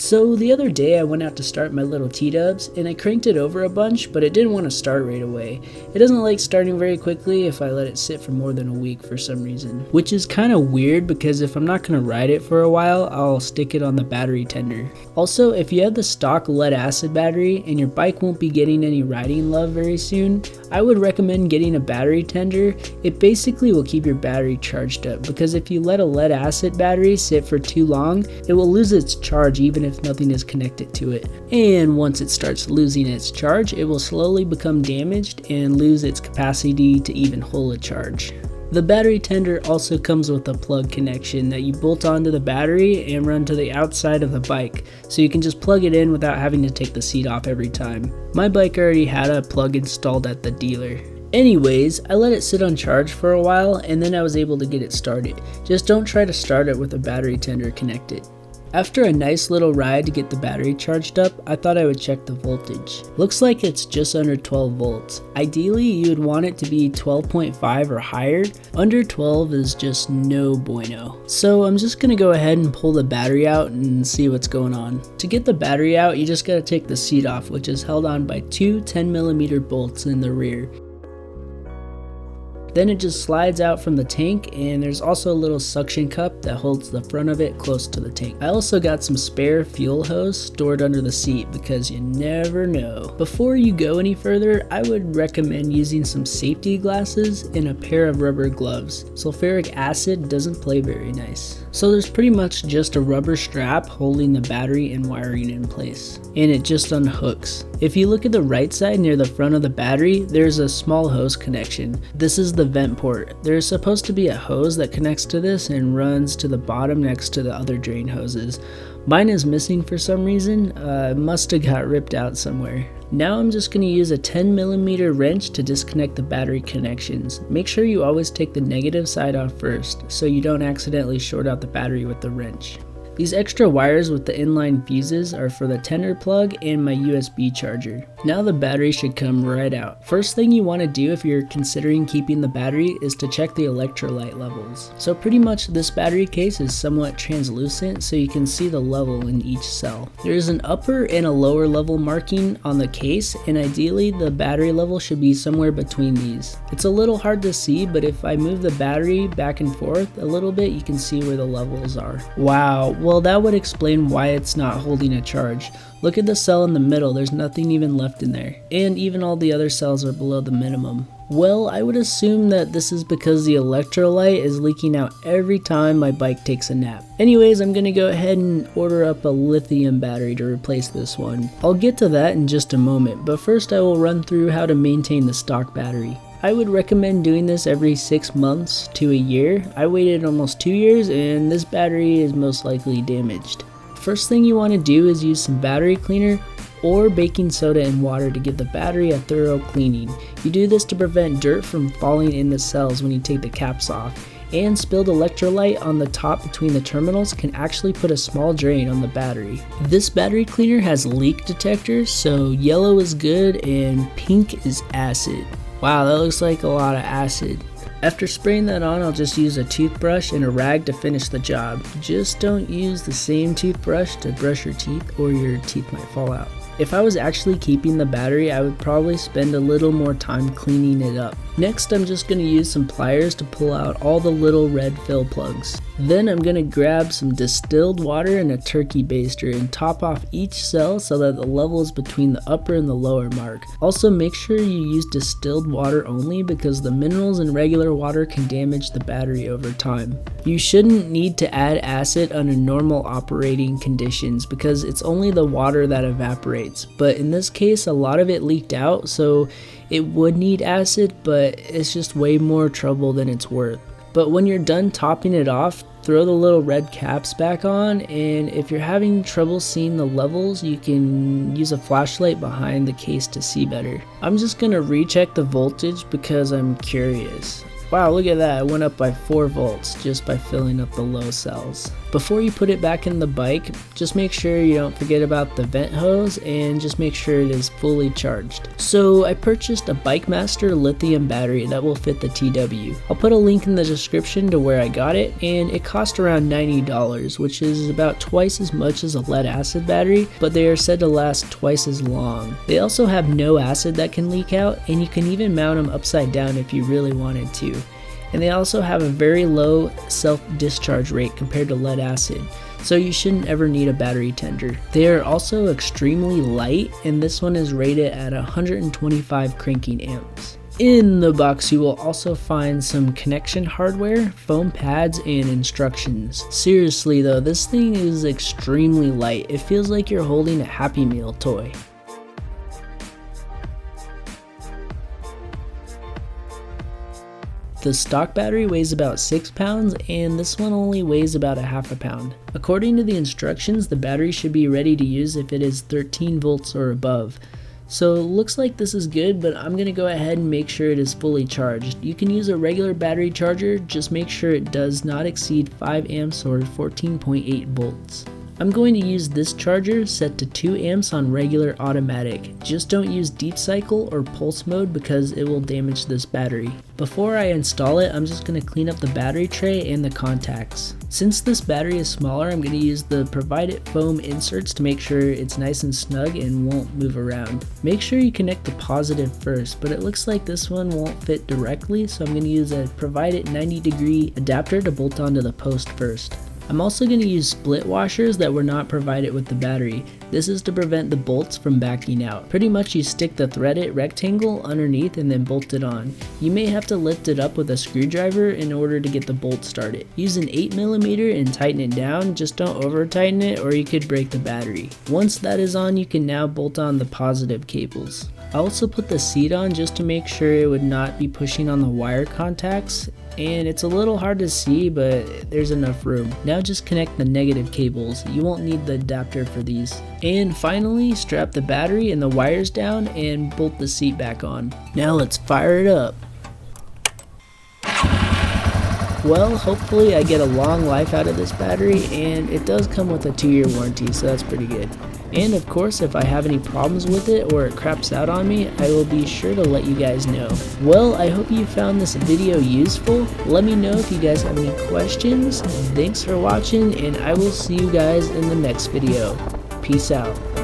So the other day I went out to start my little T-Dubs and I cranked it over a bunch, but it didn't want to start right away. It doesn't like starting very quickly if I let it sit for more than a week for some reason. Which is kind of weird because if I'm not going to ride it for a while, I'll stick it on the battery tender. Also, if you have the stock lead acid battery and your bike won't be getting any riding love very soon, I would recommend getting a battery tender. It basically will keep your battery charged up because if you let a lead acid battery sit for too long, it will lose its charge even if nothing is connected to it. And once it starts losing its charge, it will slowly become damaged and lose its capacity to even hold a charge. The battery tender also comes with a plug connection that you bolt onto the battery and run to the outside of the bike, so you can just plug it in without having to take the seat off every time. My bike already had a plug installed at the dealer. Anyways, I let it sit on charge for a while and then I was able to get it started. Just don't try to start it with a battery tender connected. After a nice little ride to get the battery charged up, I thought I would check the voltage. Looks like it's just under 12 volts. Ideally, you would want it to be 12.5 or higher. Under 12 is just no bueno. So I'm just gonna go ahead and pull the battery out and see what's going on. To get the battery out, you just gotta take the seat off, which is held on by two 10mm bolts in the rear. Then it just slides out from the tank, and there's also a little suction cup that holds the front of it close to the tank. I also got some spare fuel hose stored under the seat because you never know. Before you go any further, I would recommend using some safety glasses and a pair of rubber gloves. Sulfuric acid doesn't play very nice. So there's pretty much just a rubber strap holding the battery and wiring in place, and it just unhooks. If you look at the right side near the front of the battery, there's a small hose connection. This is the vent port. There's supposed to be a hose that connects to this and runs to the bottom next to the other drain hoses. Mine is missing for some reason. It must have got ripped out somewhere. Now I'm just going to use a 10mm wrench to disconnect the battery connections. Make sure you always take the negative side off first so you don't accidentally short out the battery with the wrench. These extra wires with the inline fuses are for the tender plug and my USB charger. Now the battery should come right out. First thing you want to do if you're considering keeping the battery is to check the electrolyte levels. So pretty much this battery case is somewhat translucent so you can see the level in each cell. There is an upper and a lower level marking on the case, and ideally the battery level should be somewhere between these. It's a little hard to see, but if I move the battery back and forth a little bit, you can see where the levels are. Wow. Well, that would explain why it's not holding a charge. Look at the cell in the middle, there's nothing even left in there. And even all the other cells are below the minimum. Well, I would assume that this is because the electrolyte is leaking out every time my bike takes a nap. Anyways, I'm gonna go ahead and order up a lithium battery to replace this one. I'll get to that in just a moment, but first I will run through how to maintain the stock battery. I would recommend doing this every 6 months to a year. I waited almost 2 years and this battery is most likely damaged. First thing you want to do is use some battery cleaner or baking soda and water to give the battery a thorough cleaning. You do this to prevent dirt from falling in the cells when you take the caps off. And spilled electrolyte on the top between the terminals can actually put a small drain on the battery. This battery cleaner has leak detectors, so yellow is good and pink is acid. Wow, that looks like a lot of acid. After spraying that on, I'll just use a toothbrush and a rag to finish the job. Just don't use the same toothbrush to brush your teeth or your teeth might fall out. If I was actually keeping the battery, I would probably spend a little more time cleaning it up. Next, I'm just going to use some pliers to pull out all the little red fill plugs. Then I'm going to grab some distilled water and a turkey baster and top off each cell so that the level is between the upper and the lower mark. Also, make sure you use distilled water only because the minerals in regular water can damage the battery over time. You shouldn't need to add acid under normal operating conditions because it's only the water that evaporates. But in this case, a lot of it leaked out, so it would need acid, but it's just way more trouble than it's worth. But when you're done topping it off, throw the little red caps back on, and if you're having trouble seeing the levels, you can use a flashlight behind the case to see better. I'm just gonna recheck the voltage because I'm curious. Wow, look at that, it went up by 4 volts just by filling up the low cells. Before you put it back in the bike, just make sure you don't forget about the vent hose and just make sure it is fully charged. So I purchased a BikeMaster Lithium Battery that will fit the TW. I'll put a link in the description to where I got it, and it cost around $90, which is about twice as much as a lead acid battery, but they are said to last twice as long. They also have no acid that can leak out, and you can even mount them upside down if you really wanted to. And they also have a very low self-discharge rate compared to lead acid, so you shouldn't ever need a battery tender. They are also extremely light, and this one is rated at 125 cranking amps. In the box you will also find some connection hardware, foam pads, and instructions. Seriously though, this thing is extremely light. It feels like you're holding a Happy Meal toy. The stock battery weighs about 6 pounds, and this one only weighs about a half a pound. According to the instructions, the battery should be ready to use if it is 13 volts or above. So it looks like this is good, but I'm going to go ahead and make sure it is fully charged. You can use a regular battery charger, just make sure it does not exceed 5 amps or 14.8 volts. I'm going to use this charger set to 2 amps on regular automatic. Just don't use deep cycle or pulse mode because it will damage this battery. Before I install it, I'm just going to clean up the battery tray and the contacts. Since this battery is smaller, I'm going to use the provided foam inserts to make sure it's nice and snug and won't move around. Make sure you connect the positive first, but it looks like this one won't fit directly, so I'm going to use a provided 90-degree adapter to bolt onto the post first. I'm also going to use split washers that were not provided with the battery. This is to prevent the bolts from backing out. Pretty much you stick the threaded rectangle underneath and then bolt it on. You may have to lift it up with a screwdriver in order to get the bolt started. Use an 8mm and tighten it down, just don't over tighten it or you could break the battery. Once that is on, you can now bolt on the positive cables. I also put the seat on just to make sure it would not be pushing on the wire contacts, and it's a little hard to see, but there's enough room. Now just connect the negative cables. You won't need the adapter for these. And finally, strap the battery and the wires down and bolt the seat back on. Now let's fire it up. Well, hopefully I get a long life out of this battery, and it does come with a 2-year warranty, so that's pretty good. And of course, if I have any problems with it or it craps out on me, I will be sure to let you guys know. Well, I hope you found this video useful. Let me know if you guys have any questions. Thanks for watching, and I will see you guys in the next video. Peace out.